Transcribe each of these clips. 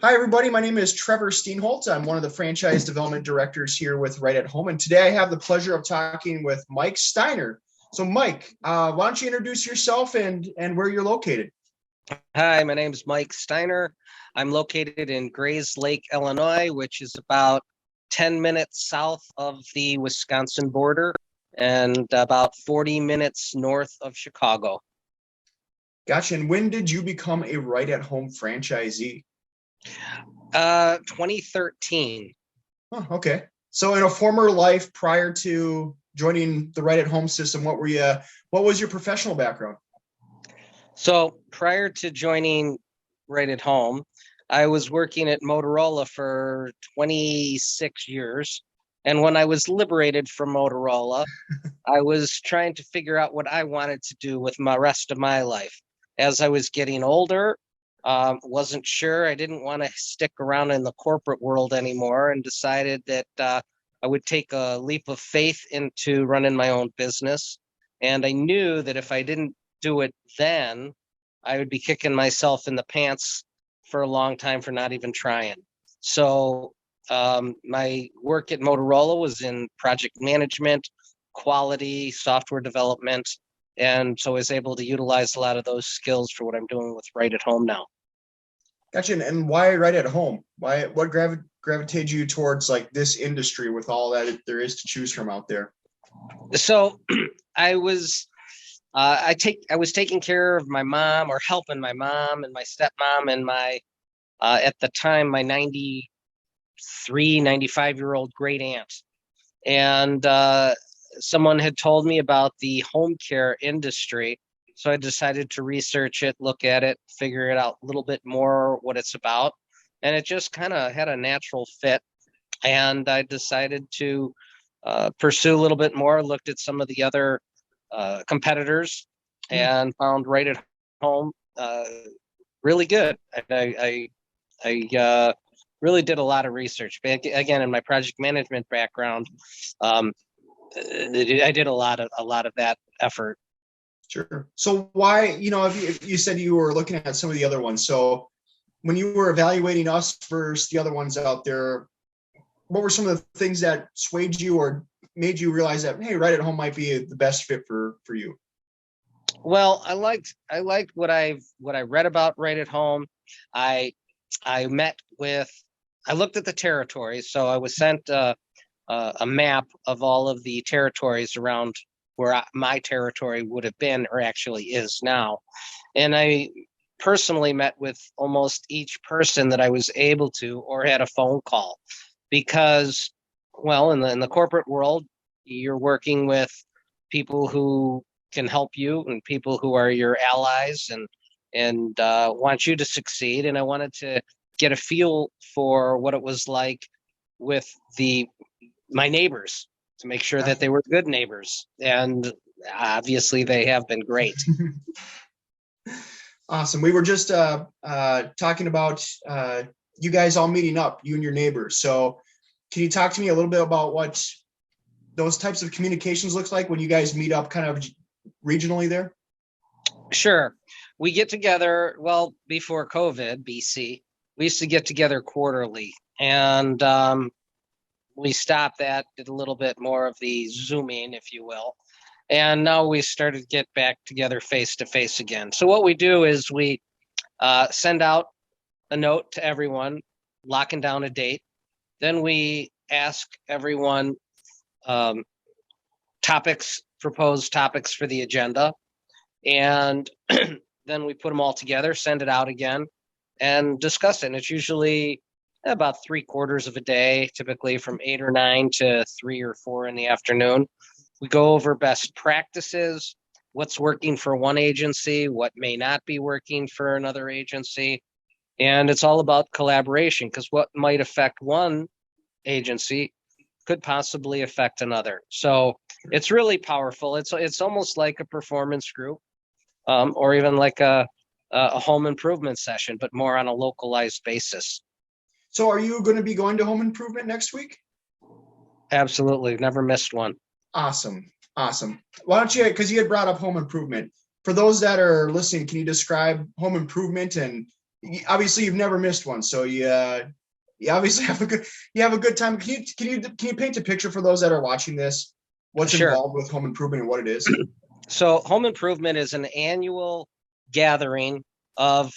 Hi, everybody. My name is Trevor Steenholdt. I'm one of the franchise development directors here with Right at Home. And today I have the pleasure of talking with Mike Steiner. So, Mike, why don't you introduce yourself and where you're located? Hi, my name is Mike Steiner. I'm located in Grayslake, Illinois, which is about 10 minutes south of the Wisconsin border and about 40 minutes north of Chicago. Gotcha. And when did you become a Right at Home franchisee? 2013. Oh, okay. So, in a former life prior to joining the Right at Home system, what was your professional background? So prior to joining Right at Home, I was working at Motorola for 26 years. And when I was liberated from Motorola, I was trying to figure out what I wanted to do with my rest of my life. As I was getting older, wasn't sure. I didn't want to stick around in the corporate world anymore and decided that I would take a leap of faith into running my own business. And I knew that if I didn't do it then, I would be kicking myself in the pants for a long time for not even trying. So my work at Motorola was in project management, quality, software development. And so I was able to utilize a lot of those skills for what I'm doing with Right at Home now. Gotcha. And why Right at Home? What gravitated you towards like this industry with all that there is to choose from out there? So I was I was taking care of my mom, or helping my mom and my stepmom and my at the time my 95-year-old great aunt. And someone had told me about the home care industry. So I decided to research it, look at it, figure it out a little bit more what it's about. And it just kind of had a natural fit. And I decided to pursue a little bit more, looked at some of the other competitors and found Right at Home really good. I really did a lot of research. But again, in my project management background, I did a lot of that effort. Sure. So why, if you said you were looking at some of the other ones. So when you were evaluating us versus the other ones out there, what were some of the things that swayed you or made you realize that, hey, Right at Home might be the best fit for you? Well, I liked what I read about Right at Home. I I met with I looked at the territories, so I was sent a map of all of the territories around where my territory would have been, or actually is now. And I personally met with almost each person that I was able to, or had a phone call, because, well, in the corporate world, you're working with people who can help you and people who are your allies and want you to succeed. And I wanted to get a feel for what it was like with my neighbors, to make sure that they were good neighbors. And obviously they have been great. Awesome. We were just talking about you guys all meeting up, you and your neighbors. So can you talk to me a little bit about what those types of communications looks like when you guys meet up kind of regionally there? Sure. We get together, well, before COVID, BC, we used to get together quarterly. And we stopped that, did a little bit more of the Zooming, if you will. And now we started to get back together face to face again. So what we do is we send out a note to everyone, locking down a date. Then we ask everyone proposed topics for the agenda. And then we put them all together, send it out again, and discuss it. And it's usually about 3/4 of a day, typically from 8 or 9 to 3 or 4 in the afternoon. We go over best practices, what's working for one agency, what may not be working for another agency. And it's all about collaboration, because what might affect one agency could possibly affect another. So it's really powerful. It's almost like a performance group, or even like a home improvement session, but more on a localized basis. So are you going to be going to home improvement next week? Absolutely. Never missed one. Awesome. Awesome. Why don't you, because you had brought up home improvement. For those that are listening, can you describe home improvement and obviously you've never missed one, so you obviously have a good time. Can you paint a picture for those that are watching this? What's Sure. involved with home improvement and what it is? So home improvement is an annual gathering of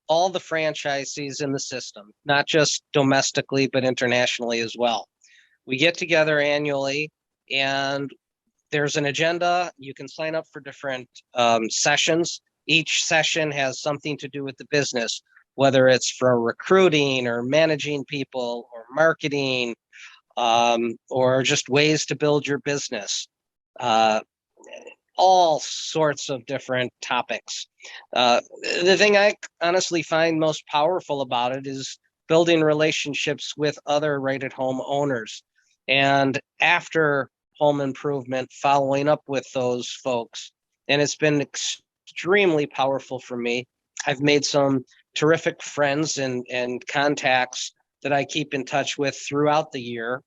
all the franchisees in the system, not just domestically, but internationally as well. We get together annually and there's an agenda. You can sign up for different sessions. Each session has something to do with the business, whether it's for recruiting or managing people or marketing, or just ways to build your business. All sorts of different topics. The thing I honestly find most powerful about it is building relationships with other right at home owners. And after home improvement, following up with those folks. And it's been extremely powerful for me. I've made some terrific friends and contacts that I keep in touch with throughout the year.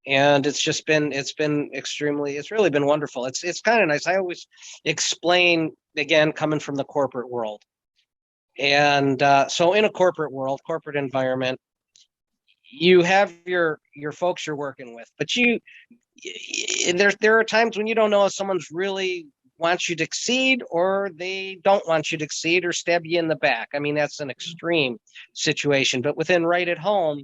And it's really been wonderful. It's kind of nice. I always explain, again, coming from the corporate world. And so in a corporate world, corporate environment, you have your folks you're working with, but there are times when you don't know if someone's really wants you to succeed or they don't want you to succeed or stab you in the back. I mean, that's an extreme situation, but within right at home,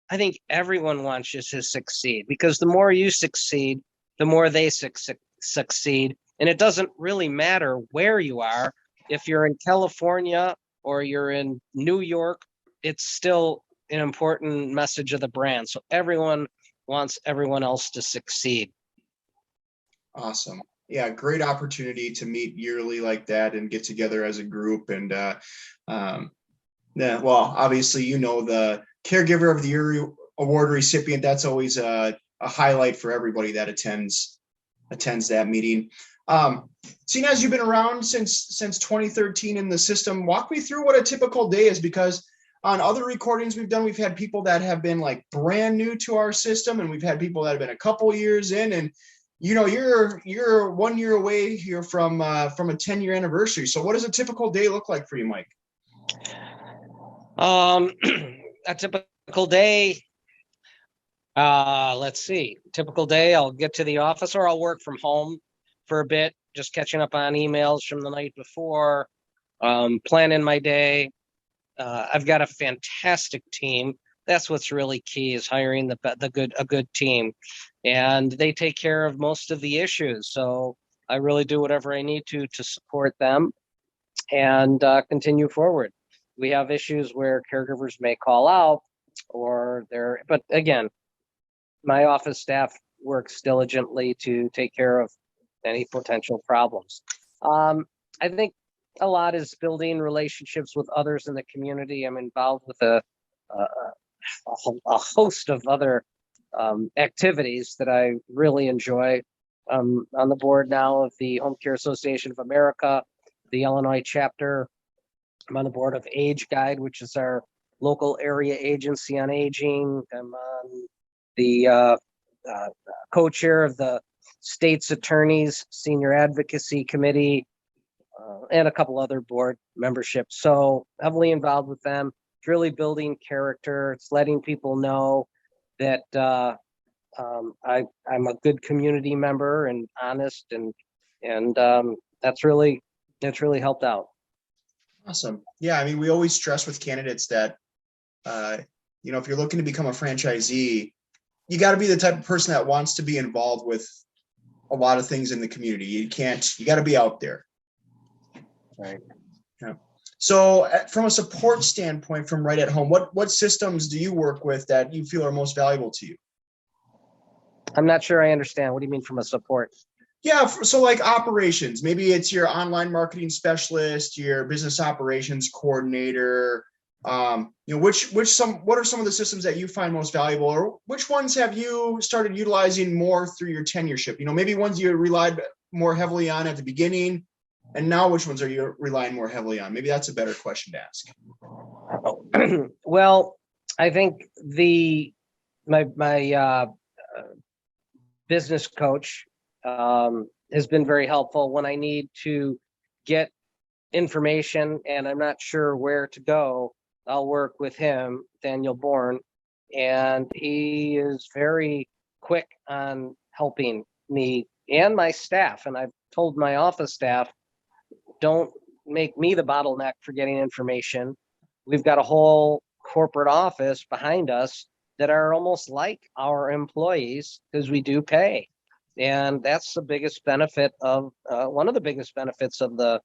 I think everyone wants you to succeed because the more you succeed, the more they succeed. And it doesn't really matter where you are. If you're in California or you're in New York, it's still an important message of the brand. So everyone wants everyone else to succeed. Awesome. Yeah, great opportunity to meet yearly like that and get together as a group. And yeah, well, obviously, the Caregiver of the Year award recipient. That's always a highlight for everybody that attends that meeting. Seeing as you've been around since 2013 in the system, walk me through what a typical day is, because on other recordings we've done, we've had people that have been like brand new to our system, and we've had people that have been a couple years in, and you're 1 year away here from a 10-year anniversary. So what does a typical day look like for you, Mike? A typical day. Let's see. Typical day, I'll get to the office or I'll work from home for a bit, just catching up on emails from the night before, planning my day. I've got a fantastic team. That's what's really key, is hiring a good team, and they take care of most of the issues. So I really do whatever I need to support them and continue forward. We have issues where caregivers may call out but again, my office staff works diligently to take care of any potential problems. I think a lot is building relationships with others in the community. I'm involved with a host of other activities that I really enjoy. On the board now of the Home Care Association of America, the Illinois chapter. I'm on the board of Age Guide, which is our local area agency on aging. I'm on the co-chair of the state's attorneys senior advocacy committee, and a couple other board memberships. So heavily involved with them. It's really building character. It's letting people know that I'm a good community member and honest, and that's really helped out. Awesome. Yeah, I mean, we always stress with candidates that if you're looking to become a franchisee, you got to be the type of person that wants to be involved with a lot of things in the community. You got to be out there. Right. Yeah. So from a support standpoint, from right at home, what systems do you work with that you feel are most valuable to you? I'm not sure I understand. What do you mean from a support? Yeah, so like operations, maybe it's your online marketing specialist, your business operations coordinator. What are some of the systems that you find most valuable, or which ones have you started utilizing more through your tenureship? Maybe ones you relied more heavily on at the beginning, and now which ones are you relying more heavily on? Maybe that's a better question to ask. Well, I think my business coach has been very helpful when I need to get information and I'm not sure where to go, I'll work with him, Daniel Bourne, and he is very quick on helping me and my staff. And I've told my office staff, don't make me the bottleneck for getting information. We've got a whole corporate office behind us that are almost like our employees because we do pay. And that's the biggest benefit of one of the biggest benefits of the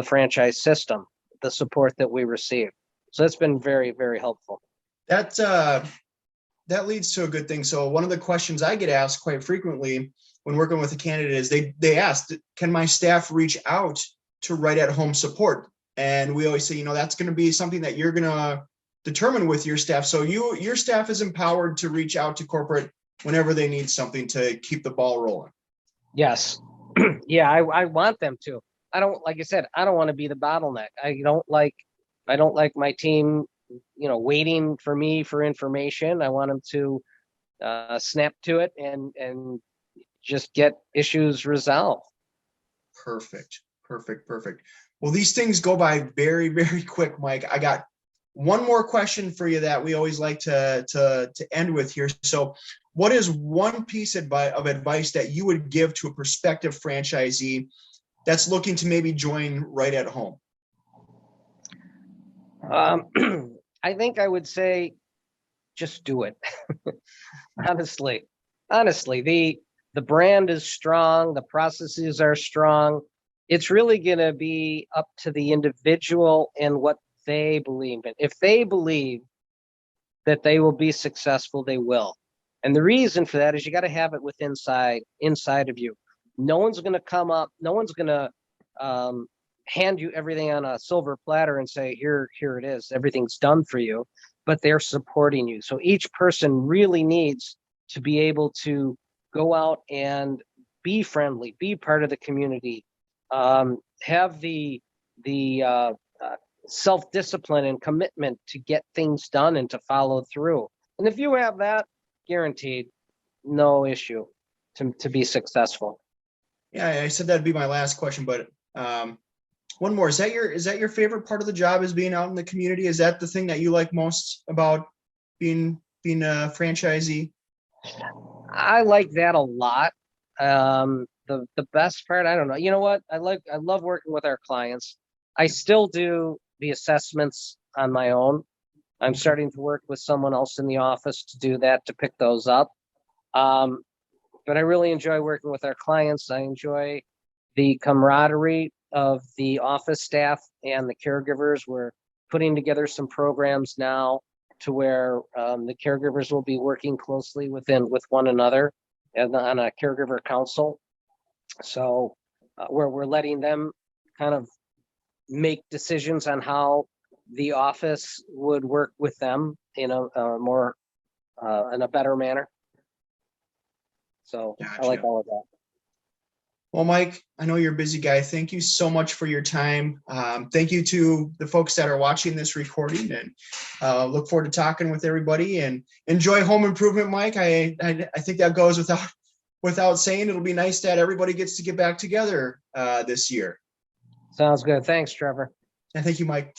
franchise system, the support that we receive. So that's been very, very helpful. That leads to a good thing. So one of the questions I get asked quite frequently when working with a candidate is they ask, can my staff reach out to right at home support? And we always say, that's going to be something that you're going to determine with your staff. So your staff is empowered to reach out to corporate whenever they need something to keep the ball rolling. Yes. Yeah, I want them to. Like I said, I don't want to be the bottleneck. I don't like my team, waiting for me for information. I want them to snap to it and just get issues resolved. Perfect. Well, these things go by very, very quick, Mike. I got one more question for you that we always like to end with here. So what is one piece of advice that you would give to a prospective franchisee that's looking to maybe join right at home? I think I would say, just do it. Honestly, the brand is strong. The processes are strong. It's really going to be up to the individual and what they believe in. If they believe that they will be successful, they will. And the reason for that is you got to have it inside of you. No one's going to come up. No one's going to hand you everything on a silver platter and say, here it is. Everything's done for you, but they're supporting you. So each person really needs to be able to go out and be friendly, be part of the community, have the self-discipline and commitment to get things done and to follow through. And if you have that, guaranteed, no issue to be successful. Yeah, I said that'd be my last question, but one more. Is that your favorite part of the job, is being out in the community? Is that the thing that you like most about being a franchisee? I like that a lot. The best part, I don't know. You know what? I love working with our clients. I still do the assessments on my own. I'm starting to work with someone else in the office to do that, to pick those up. But I really enjoy working with our clients. I enjoy the camaraderie of the office staff and the caregivers. We're putting together some programs now to where the caregivers will be working closely with one another and on a caregiver council. So where we're letting them kind of make decisions on how the office would work with them in a better manner. So gotcha. I like all of that. Well, Mike, I know you're a busy guy. Thank you so much for your time. Thank you to the folks that are watching this recording, and look forward to talking with everybody, and enjoy home improvement, Mike. I think that goes without saying. It'll be nice that everybody gets to get back together this year. Sounds good. Thanks, Trevor. And thank you, Mike.